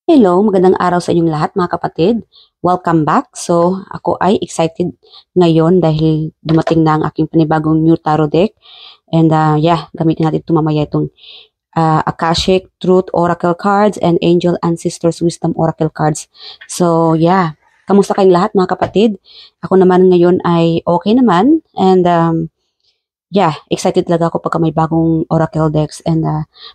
Hello, magandang araw sa inyong lahat mga kapatid. Welcome back. So, ako ay excited ngayon dahil dumating na ang aking panibagong new tarot deck. And yeah, gamitin natin ito mamaya itong Akashic Truth Oracle Cards and Angel Ancestors Wisdom Oracle Cards. So, yeah. Kamusta kayong lahat mga kapatid? Ako naman ngayon ay okay naman. And yeah, excited talaga ako pagka may bagong Oracle decks. And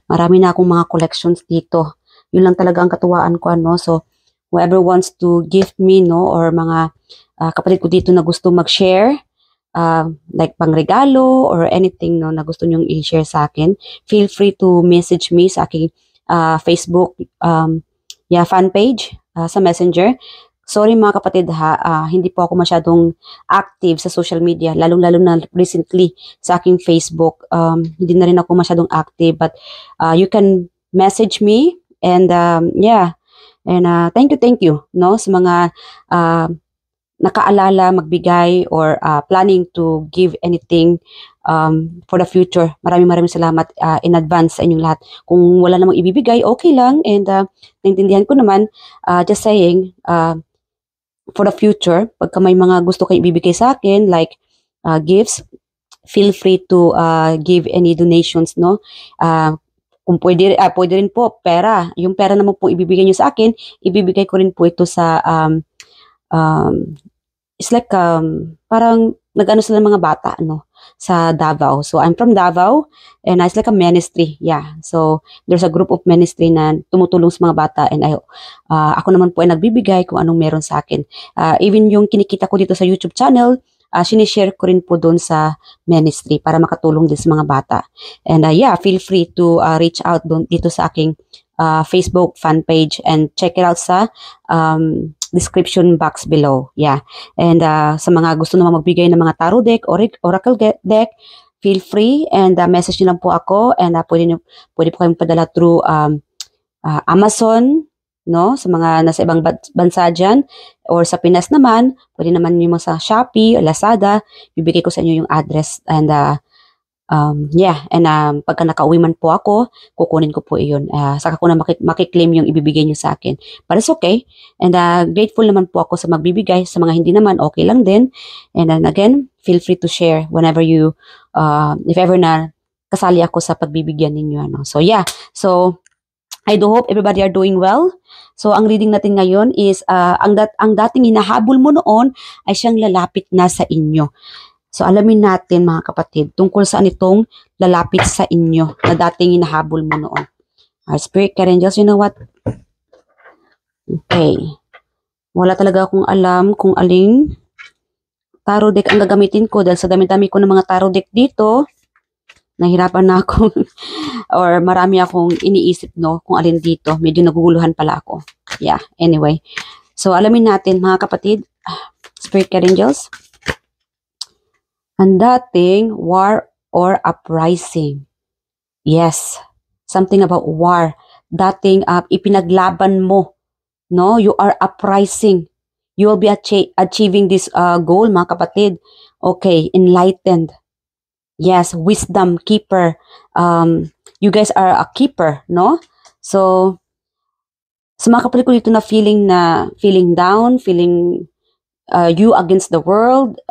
marami na akong mga collections dito. Yun lang talaga ang katuwaan ko, ano. So, whoever wants to gift me, no, or mga kapatid ko dito na gusto mag-share, like pangregalo or anything, no, na gusto nyong i-share sa akin, feel free to message me sa aking Facebook yeah, fan page sa Messenger. Sorry mga kapatid ha, hindi po ako masyadong active sa social media, lalong-lalo na recently sa aking Facebook. Hindi na rin ako masyadong active, but you can message me. And yeah, and thank you, no, sa mga nakaalala magbigay or planning to give anything for the future. Maraming salamat in advance sa inyong lahat. Kung wala namang ibibigay, okay lang. And naintindihan ko naman, just saying, for the future, pagka may mga gusto kayong ibibigay sa akin, like gifts, feel free to give any donations, no? Kung pwede rin po, pera. Yung pera naman po ibibigay nyo sa akin, ibibigay ko rin po ito sa, it's like, parang nag-ano sila ng mga bata, no, sa Davao. So, I'm from Davao, and it's like a ministry, yeah. So, there's a group of ministry na tumutulong sa mga bata, and ako naman po ay nagbibigay kung anong meron sa akin. Even yung kinikita ko dito sa YouTube channel, sinishare ko rin po doon sa ministry para makatulong din sa mga bata. And yeah, feel free to reach out dito sa aking Facebook fan page and check it out sa description box below. Yeah. And sa mga gusto naman magbigay ng mga tarot deck or oracle deck, feel free and message nyo lang po ako, and pwede po kayong padala through Amazon, no, sa mga nasa ibang bansa dyan, or sa Pinas naman, pwede naman yung sa Shopee o Lazada, bibigay ko sa inyo yung address. And yeah, and pagka nakauwi man po ako, kukunin ko po iyon. Saka ko na makiklaim yung ibibigay nyo sa akin. But it's okay. And grateful naman po ako sa magbibigay. Sa mga hindi naman, okay lang din. And then again, feel free to share whenever you, if ever na kasali ako sa pagbibigyan ninyo. Ano. So yeah, so I do hope everybody are doing well. So, ang reading natin ngayon is, ang dating hinahabol mo noon ay siyang lalapit na sa inyo. So, alamin natin mga kapatid, tungkol saan itong lalapit sa inyo na dating hinahabol mo noon. Our spirit, angels, you know what? Okay. Wala talaga akong alam kung aling tarot deck ang gagamitin ko dahil sa dami-dami ko ng mga tarot deck dito. Nahirapan na ako or marami akong iniisip, no, kung alin dito. Medyo naguguluhan pala ako. Yeah, anyway. So, alamin natin mga kapatid, spirit angels. Ang dating war or uprising. Yes, something about war. Dating ipinaglaban mo, no? You are uprising. You will be achieving this goal, mga kapatid. Okay, enlightened. Yes, wisdom, keeper. You guys are a keeper, no? So, sa mga kapatid ko dito na feeling down, feeling you against the world,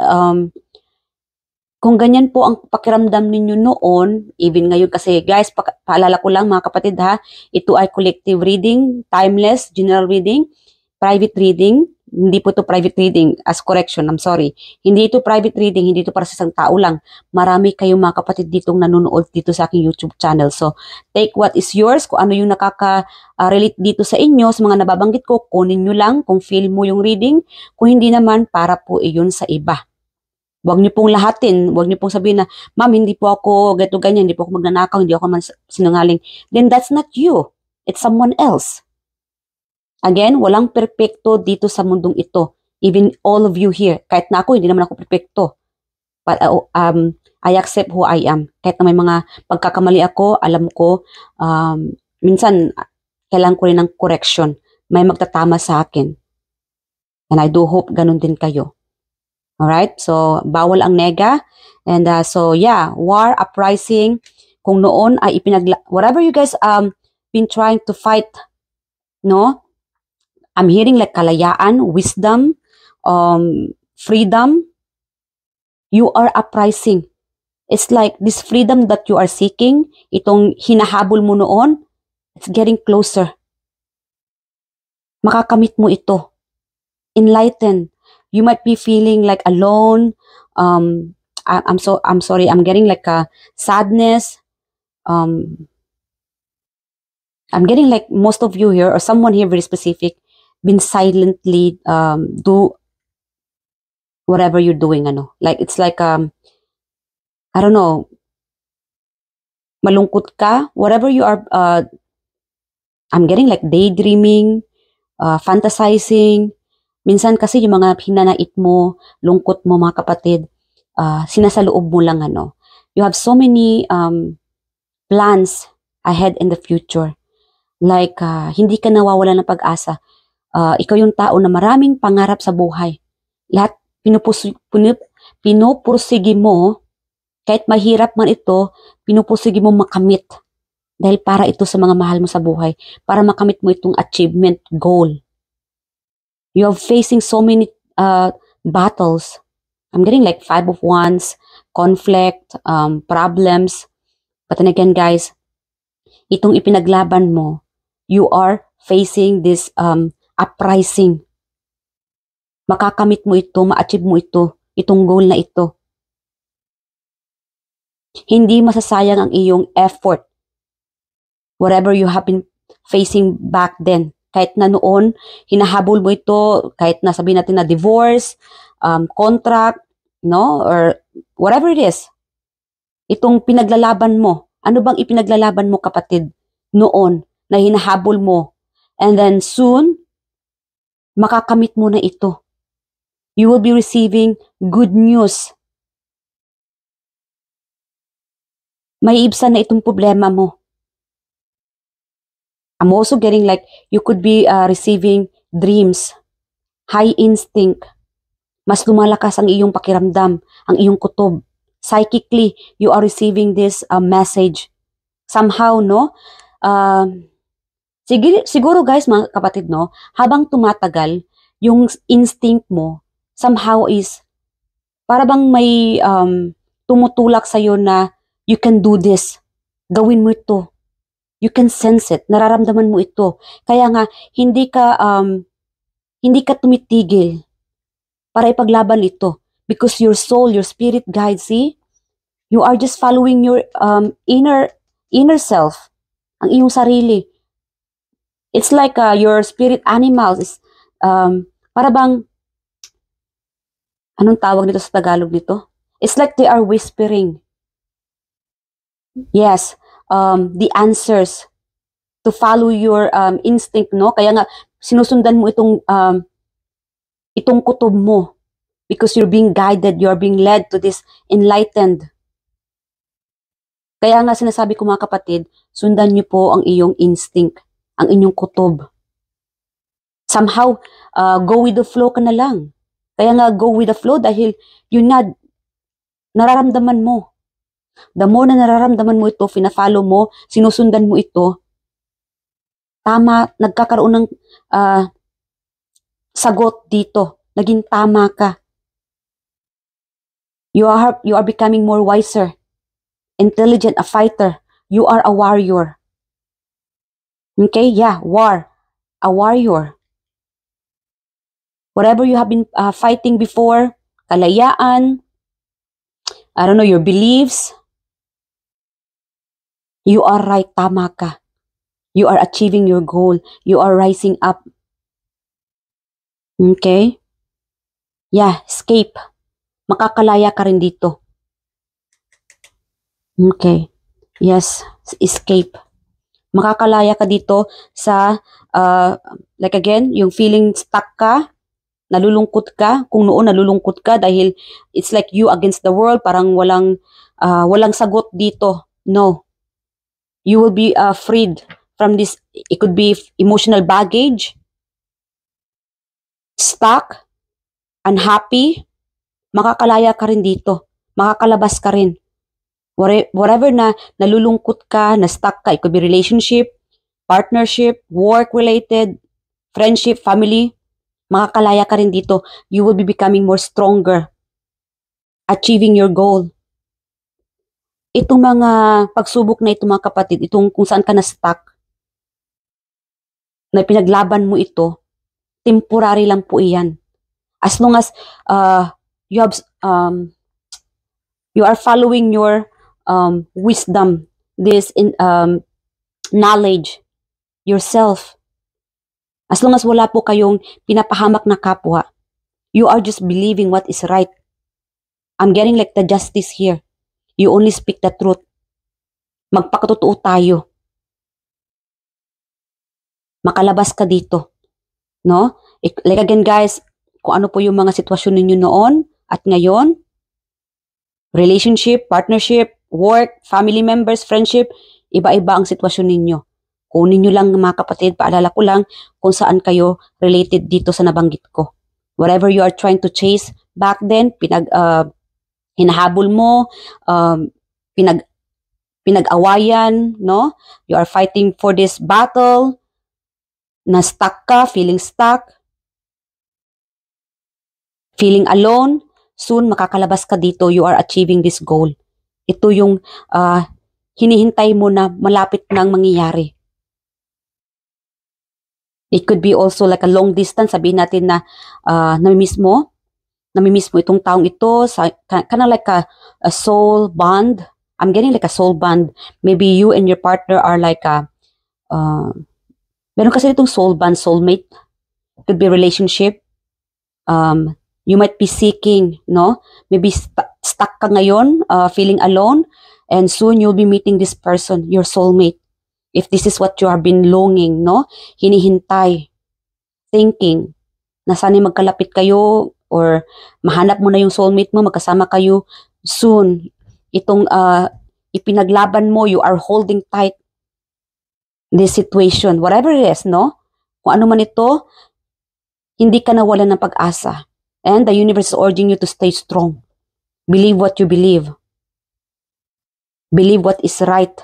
kung ganyan po ang pakiramdam ninyo noon, even ngayon, kasi guys, paalala ko lang mga kapatid ha, ito ay collective reading, timeless, general reading, private reading. Hindi po ito private reading, as correction, I'm sorry. Hindi ito private reading, hindi ito para sa isang tao lang. Marami kayong mga kapatid ditong nanonood dito sa aking YouTube channel. So, take what is yours, kung ano yung nakaka-relate dito sa inyo, sa mga nababanggit ko, kunin nyo lang kung feel mo yung reading. Kung hindi naman, para po iyon sa iba. Huwag niyo pong lahatin, huwag niyo pong sabihin na, ma'am, hindi po ako gato ganyan, hindi po ako magnanakaw, hindi ako man sinungaling. Then that's not you. It's someone else. Again, walang perpekto dito sa mundong ito. Even all of you here. Kahit na ako, hindi naman ako perpekto. But I accept who I am. Kahit na may mga pagkakamali ako, alam ko, minsan, kailangan ko rin ng correction. May magtatama sa akin. And I do hope ganun din kayo. Alright? So, bawal ang nega. And so, yeah, war, uprising. Kung noon ay whatever you guys been trying to fight, no? I'm hearing like kalayaan, wisdom, freedom. You are uprising. It's like this freedom that you are seeking, itong hinahabol mo noon, it's getting closer. Makakamit mo ito. Enlightened. You might be feeling like alone. I'm sorry. I'm getting like a sadness. I'm getting like most of you here or someone here very specific been silently do whatever you're doing. Like it's like I don't know. Malungkot ka. Whatever you are. I'm getting like daydreaming, fantasizing. Minsan kasi yung mga hinanait mo, lungkot mo mga kapatid, sinasaloob mo lang You have so many plans ahead in the future. Like, hindi ka nawawala ng pag-asa. Ikaw yung tao na maraming pangarap sa buhay. Lahat pinupursigi mo, kahit mahirap man ito, pinupursigi mo makamit. Dahil para ito sa mga mahal mo sa buhay. Para makamit mo itong achievement goal. You are facing so many battles. I'm getting like 5 of Wands, conflict, problems. But then again, guys, itong ipinaglaban mo, you are facing this uprising. Makakamit mo ito, ma-achieve mo ito, itong goal na ito. Hindi masasayang ang iyong effort. Whatever you have been facing back then. Kahit na noon, hinahabol mo ito, kahit na sabihin natin na divorce, contract, or whatever it is. Itong pinaglalaban mo. Ano bang ipinaglalaban mo, kapatid? Noon, na hinahabol mo. And then soon, makakamit mo na ito. You will be receiving good news. May ibsan na itong problema mo. I'm also getting like you could be receiving dreams, high instinct. Mas lumalakas ang iyong pakiramdam, ang iyong kutob. Psychically, you are receiving this message. Somehow, siguro guys, mga kapatid, habang tumatagal, yung instinct mo, somehow is, para bang may tumutulak sa'yo na you can do this. Gawin mo ito. You can sense it. Nararamdaman mo ito. Kaya nga, hindi ka tumitigil para ipaglaban ito. Because your soul, your spirit guide, see? You are just following your inner self. Ang iyong sarili. It's like your spirit animals is, para bang, anong tawag nito sa Tagalog nito? It's like they are whispering. Yes. The answers to follow your instinct, Kaya nga, sinusundan mo itong kutob mo because you're being guided, you're being led to this enlightened. Kaya nga sinasabi ko mga kapatid, sundan niyo po ang iyong instinct, ang inyong kutob. Somehow, go with the flow ka na lang. Kaya nga, go with the flow dahil yun na, nararamdaman mo. The more na nararamdaman mo ito, fina-follow mo, sinusundan mo ito, tama, nagkakaroon ng sagot dito. Naging tama ka. You are becoming more wiser, intelligent, a fighter. You are a warrior. Okay? Yeah, war. A warrior. Whatever you have been fighting before, kalayaan, I don't know, your beliefs, you are right, tama ka. You are achieving your goal. You are rising up. Okay? Yeah, escape. Makakalaya ka rin dito. Okay. Yes, escape. Makakalaya ka dito sa, like again, yung feeling stuck ka, nalulungkot ka, kung noon nalulungkot ka dahil it's like you against the world, parang walang sagot dito. No. You will be freed from this, it could be emotional baggage, stuck, unhappy, makakalaya ka rin dito. Makakalabas ka rin. Whatever na nalulungkot ka, na stuck ka, it could be relationship, partnership, work-related, friendship, family, makakalaya ka rin dito. You will be becoming more stronger, achieving your goal. Itong mga pagsubok na ito mga kapatid, itong kung saan ka na-stuck, na pinaglaban mo ito, temporary lang po iyan. As long as you have you are following your wisdom, this knowledge, yourself. As long as wala po kayong pinapahamak na kapwa, you are just believing what is right. I'm getting like the justice here. You only speak the truth. Magpakatotoo tayo. Makalabas ka dito. No? Like again guys, kung ano po yung mga sitwasyon ninyo noon at ngayon, relationship, partnership, work, family members, friendship, iba-iba ang sitwasyon ninyo. Kunin nyo lang mga kapatid, paalala ko lang kung saan kayo related dito sa nabanggit ko. Whatever you are trying to chase back then, hinahabol mo, pinag-awayan, no? You are fighting for this battle, na-stuck ka, feeling alone, soon makakalabas ka dito, you are achieving this goal. Ito yung hinihintay mo na malapit nang mangyayari. It could be also like a long distance, sabihin natin na namimiss mo itong taong ito, kind of like a soul bond. I'm getting like a soul bond. Maybe you and your partner are like meron kasi itong soul bond, soulmate. It could be relationship. You might be seeking, no? Maybe stuck ka ngayon, feeling alone, and soon you'll be meeting this person, your soulmate. If this is what you have been longing, no? Hinihintay, thinking, na sana magkalapit kayo, or mahanap mo na yung soulmate mo, magkasama kayo soon. Itong ipinaglaban mo, you are holding tight this situation, whatever it is, no? Kung ano man ito, hindi ka nawalan ng pag-asa. And the universe is urging you to stay strong. Believe what you believe. Believe what is right.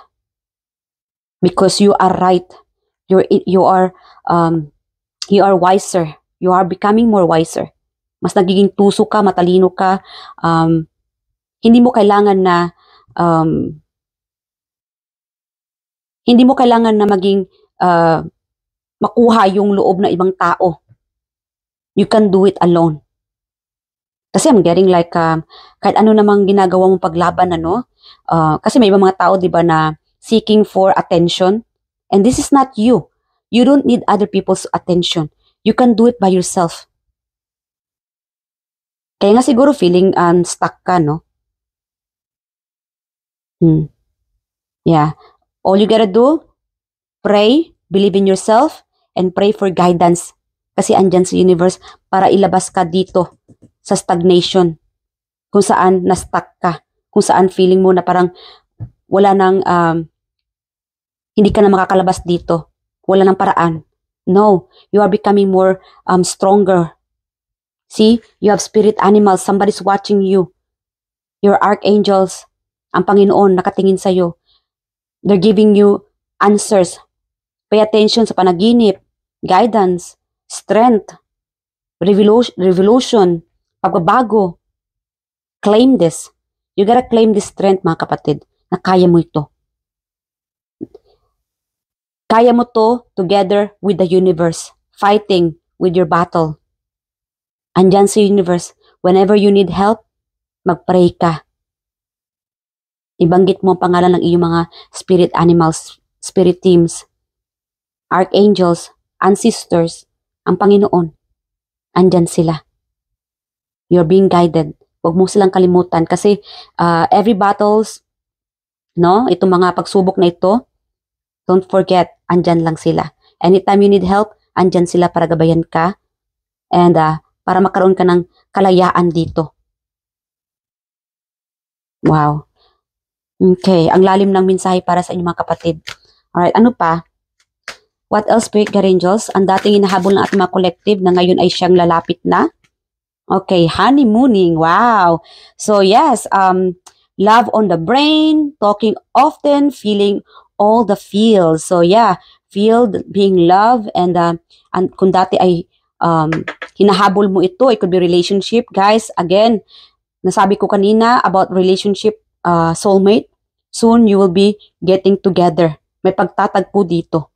Because you are right. You are wiser. You are becoming more wiser. Mas nagiging tuso ka, matalino ka. Hindi mo kailangan na maging makuha yung loob ng ibang tao. You can do it alone. Kasi I'm getting like kahit ano namang ginagawa mong paglaban, ano? Kasi may ibang mga tao, di ba, na seeking for attention. And this is not you. You don't need other people's attention. You can do it by yourself. Kaya nga siguro feeling stuck ka, no? Yeah. All you gotta do, pray, believe in yourself, and pray for guidance. Kasi andyan sa universe para ilabas ka dito sa stagnation. Kung saan na-stuck ka. Kung saan feeling mo na parang wala nang, hindi ka na makakalabas dito. Wala nang paraan. No, you are becoming more stronger. See, you have spirit animals. Somebody's watching you. Your archangels, ang Panginoon nakatingin sa'yo. They're giving you answers. Pay attention sa panaginip, guidance, strength, revolution, pagbabago. Claim this. You gotta claim this strength, mga kapatid, na kaya mo ito. Kaya mo to together with the universe, fighting with your battle. Andyan sa universe, whenever you need help, mag-pray ka. Ibanggit mo ang pangalan ng iyong mga spirit animals, spirit teams, archangels, ancestors, ang Panginoon. Andyan sila. You're being guided. Huwag mo silang kalimutan kasi every battles, no, itong mga pagsubok na ito, don't forget, andyan lang sila. Anytime you need help, andyan sila para gabayan ka and para magkaroon ka ng kalayaan dito. Wow. Okay, ang lalim ng mensahe para sa inyong mga kapatid. Alright, ano pa? What else, Spirit Guardian Angels? Ang dating hinahabol ng ating mga collective na ngayon ay siyang lalapit na. Okay, honeymooning. Wow. So yes, love on the brain, talking often, feeling all the feels. So yeah, feel being loved, and kung dati ay hinahabol mo ito, it could be relationship. Guys, again, nasabi ko kanina about relationship, soulmate. Soon, you will be getting together. May pagtatagpo dito.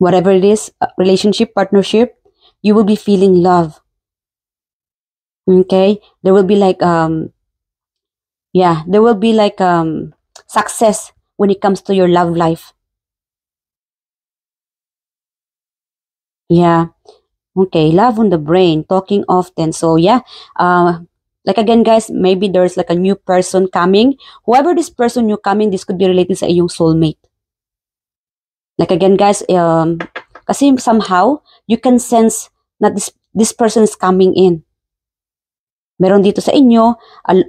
Whatever it is, relationship, partnership, you will be feeling love. Okay? There will be like, there will be like success when it comes to your love life. Yeah. Okay, love on the brain, talking often. So yeah, like again guys, maybe there's like a new person coming. Whoever this person new coming, this could be related sa iyong soulmate. Like again guys, kasi somehow, you can sense that this person is coming in. Meron dito sa inyo,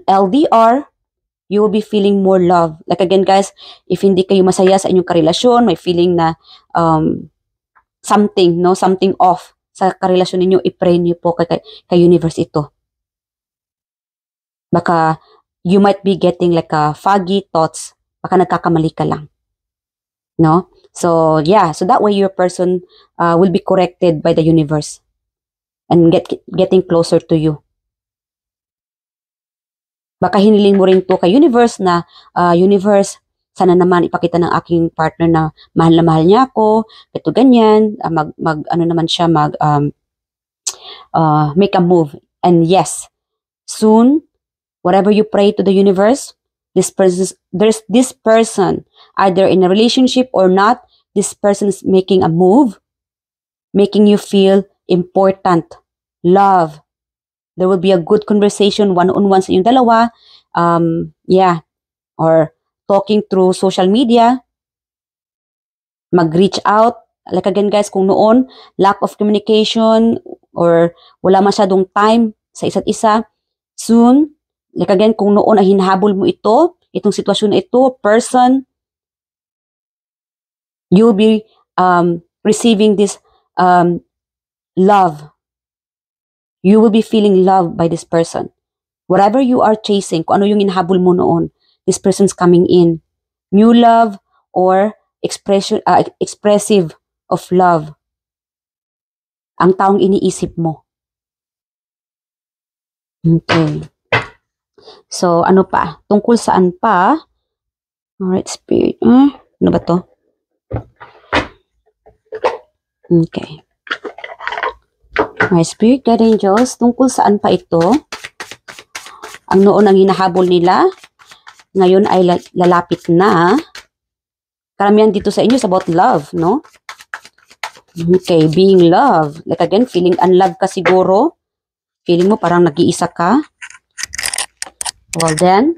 LDR, you will be feeling more love. Like again guys, if hindi kayo masaya sa inyong karelasyon, may feeling na something off sa karelasyon ninyo, i-pray niyo po kay universe ito. Baka you might be getting like a foggy thoughts. Baka nagkakamali ka lang. No? So, yeah. So that way your person will be corrected by the universe and getting closer to you. Baka hiniling mo rin to kay universe na, universe, sana naman ipakita ng aking partner na mahal niya ako, ito ganyan, make a move. And yes, soon, whatever you pray to the universe, there's this person, either in a relationship or not, this person is making a move, making you feel important, love. There will be a good conversation, one-on-one sa inyong dalawa, or talking through social media, mag-reach out. Like again guys, kung noon, lack of communication, or wala masyadong time sa isa't isa, soon, like again, kung noon ay hinahabol mo itong sitwasyon na ito, person, you'll be receiving this love. You will be feeling loved by this person. Whatever you are chasing, kung ano yung hinahabol mo noon, this person's coming in. New love or expressive of love. Ang taong iniisip mo. Okay. So, ano pa? Tungkol saan pa? Alright, spirit. Ano ba to? Okay. My spirit guide angels, tungkol saan pa ito? Ang noon ang hinahabol nila, ngayon ay lalapit na. Karamihan dito sa inyo is about love, no? Okay, being loved. Like again, feeling unloved ka siguro. Feeling mo parang nag-iisa ka. Well then,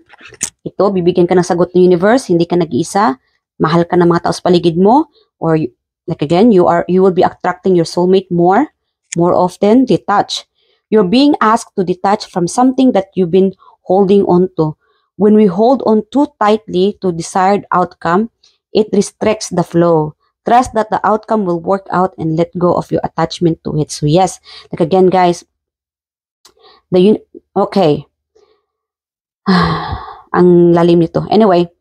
ito, bibigyan ka ng sagot ng universe, hindi ka nag-iisa. Mahal ka ng mga tao sa paligid mo. Or, like again, you will be attracting your soulmate more often. Detach. You're being asked to detach from something that you've been holding on to. When we hold on too tightly to desired outcome, it restricts the flow. Trust that the outcome will work out and let go of your attachment to it. So yes, like again guys, okay. Ang lalim nito. Anyway,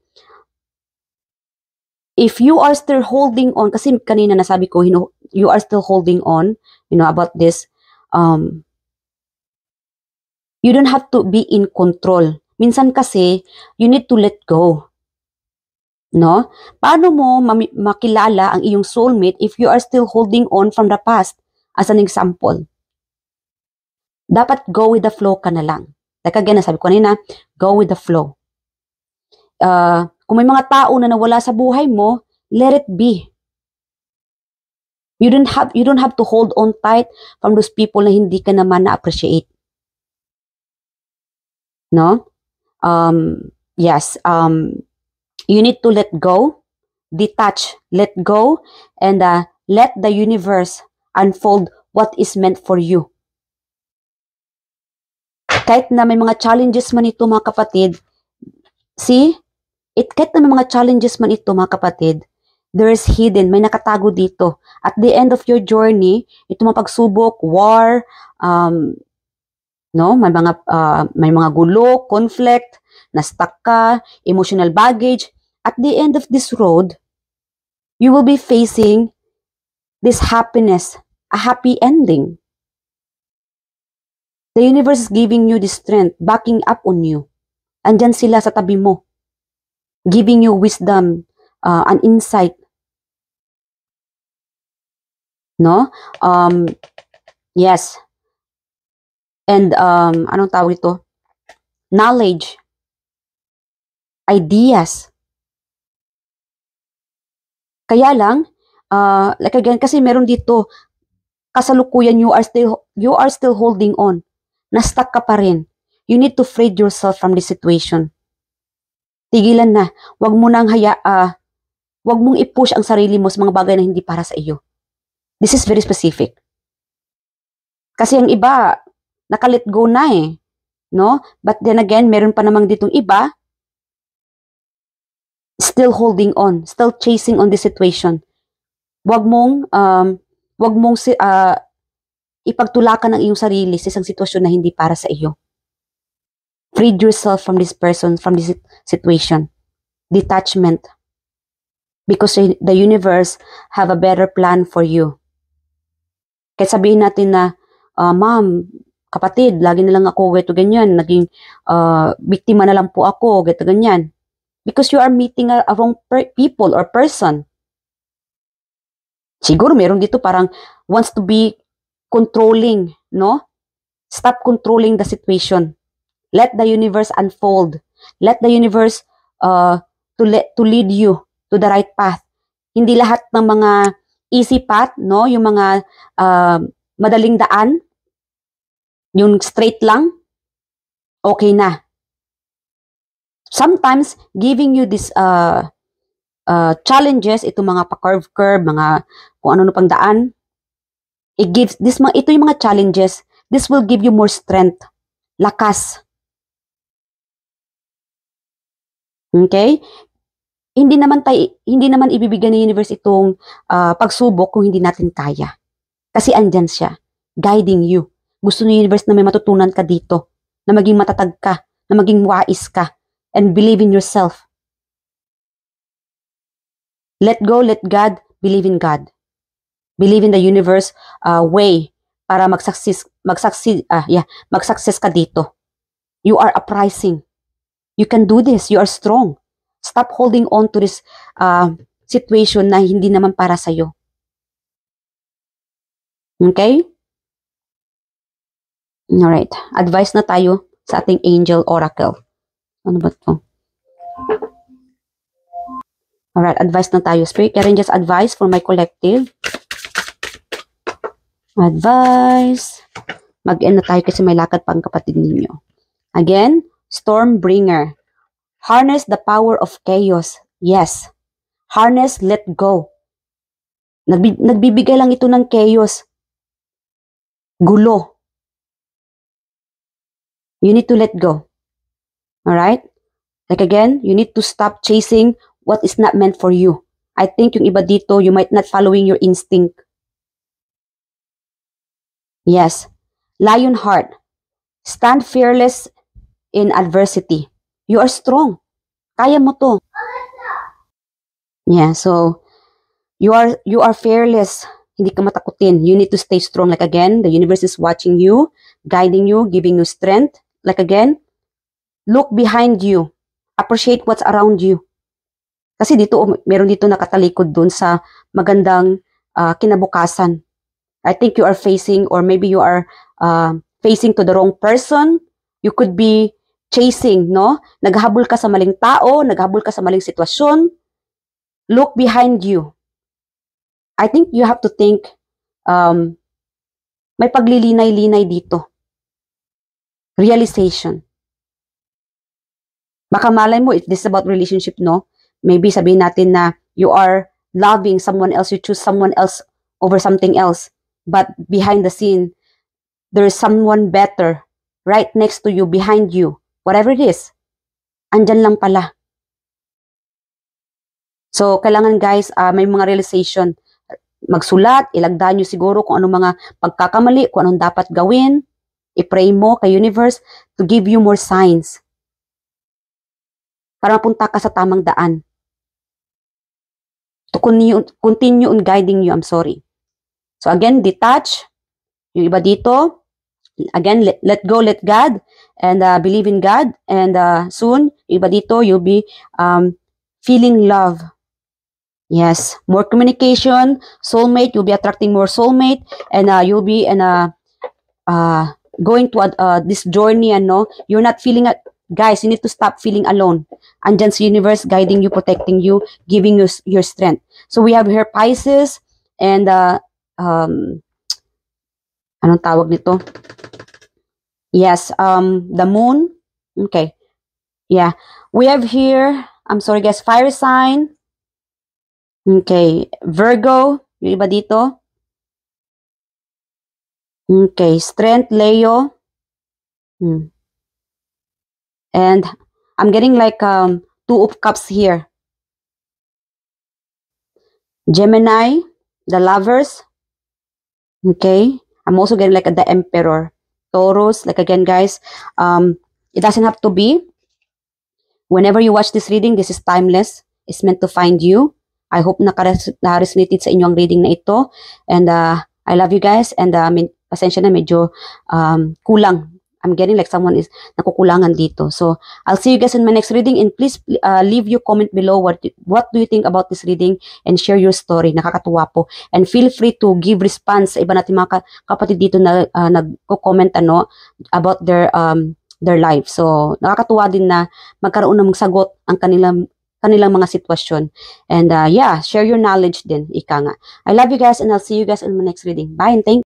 if you are still holding on, kasi kanina nasabi ko, you are still holding on, about this, you don't have to be in control. Minsan kasi, you need to let go. No? Paano mo makilala ang iyong soulmate if you are still holding on from the past? As an example, dapat go with the flow ka na lang. Like again, nasabi ko kanina, go with the flow. Kung may mga tao na nawala sa buhay mo, let it be. You don't have to hold on tight from those people na hindi ka naman na-appreciate. No? Yes. You need to let go, detach, let go, and let the universe unfold what is meant for you. Kahit na may mga challenges man ito mga kapatid, kahit na may mga challenges man ito mga kapatid, there is hidden, may nakatago dito. At the end of your journey, ito mga pagsubok, war, may mga gulo, conflict, na-stuck ka, emotional baggage. At the end of this road, you will be facing this happiness, a happy ending. The universe is giving you the strength, backing up on you. Andyan sila sa tabi mo, giving you wisdom, an insight. No? Yes. And, anong tawag ito? Knowledge. Ideas. Kaya lang, like again, kasi meron dito, kasalukuyan you are still holding on. Na-stuck ka pa rin. You need to free yourself from this situation. Tigilan na. Wag mo nang wag mong i-push ang sarili mo sa mga bagay na hindi para sa iyo. This is very specific. Kasi ang iba, nakalet go na eh. No? But then again, meron pa namang ditong iba, still holding on, still chasing on this situation. Wag mong ipagtulakan ang iyong sarili sa isang sitwasyon na hindi para sa iyo. Free yourself from this person, from this situation. Detachment. Because the universe have a better plan for you. Kaya sabihin natin na, ma'am, kapatid, lagi na lang ako gato ganyan, naging biktima na lang po ako, gato ganyan. Because you are meeting a wrong people or person. Siguro meron dito parang wants to be controlling, no? Stop controlling the situation. Let the universe unfold. Let the universe to lead you to the right path. Hindi lahat ng mga easy path, no? Yung mga madaling daan, yung straight lang, okay na. Sometimes giving you this challenges, ito mga pa-curve, mga kung ano pang daan, ito yung mga challenges, this will give you more strength, lakas. Okay? Hindi naman ibibigay ng universe itong pagsubok kung hindi natin kaya. Kasi andyan siya, guiding you. Gusto ng universe na may matutunan ka dito, na maging matatag ka, na maging wais ka, and believe in yourself. Let go, let God, believe in God. Believe in the universe way para mag-success ka dito. You are uprising. You can do this. You are strong. Stop holding on to this situation na hindi naman para sa'yo. Okay? Alright. Advice na tayo sa ating angel oracle. Ano ba ito? Alright, advice na tayo. Spirit, can just advice for my collective. Advice. Mag-end na tayo kasi may lakad pa ang kapatid ninyo. Again, Stormbringer. Harness the power of chaos. Yes. Harness, let go. Nagbibigay lang ito ng chaos. Gulo. You need to let go. Alright? Like again, you need to stop chasing what is not meant for you. I think yung iba dito, you might not following your instinct. Yes. Lionheart. Stand fearless in adversity. You are strong. Kaya mo to. Yeah, so you are fearless. Hindi ka matakutin. You need to stay strong. Like again, the universe is watching you, guiding you, giving you strength. Like again, look behind you. Appreciate what's around you. Kasi dito, meron dito nakatalikod dun sa magandang kinabukasan. I think you are facing, or maybe you are facing to the wrong person. You could be chasing, no? Naghabol ka sa maling tao, naghabol ka sa maling sitwasyon. Look behind you. I think you have to think, may paglilinay-linay dito. Realization. Baka malay mo, if this is about relationship, no? Maybe sabihin natin na you are loving someone else, you choose someone else over something else. But behind the scene, there is someone better right next to you, behind you. Whatever it is, andyan lang pala. So, kailangan guys, may mga realization. Magsulat, ilagdaan nyo siguro kung anong mga pagkakamali, kung anong dapat gawin. I-pray mo kay universe to give you more signs. Para mapunta ka sa tamang daan. to continue on guiding you. I'm sorry. So again, detach. Yung iba dito, again, let go, let God, and believe in God. And soon, yung iba dito, you'll be feeling love. Yes, more communication, soulmate. You'll be attracting more soulmate, and you'll be going to this journey. You're not feeling guys, you need to stop feeling alone. Andyan sa universe guiding you, protecting you, giving you your strength. So we have here Pisces and anong tawag nito? Yes, the moon. Okay. Yeah. We have here, I'm sorry guys, fire sign. Okay, Virgo, yung iba dito. Okay, strength, Leo. And I'm getting like 2 of cups here. Gemini, the lovers. Okay, I'm also getting like the emperor. Taurus, like again guys, it doesn't have to be. Whenever you watch this reading, this is timeless. It's meant to find you. I hope naka-resonate sa inyo ang reading na ito. And I love you guys. And pasensya na, medyo kulang. I'm getting like someone is nakukulangan dito. So, I'll see you guys in my next reading. And please leave your comment below. What do you think about this reading? And share your story. Nakakatuwa po. And feel free to give response sa iba natin mga kapatid dito na nagko-comment about their life. So, nakakatuwa din na magkaroon ng sagot ang kanilang mga sitwasyon. And yeah, share your knowledge din, ika nga. I love you guys and I'll see you guys in my next reading. Bye and thank you.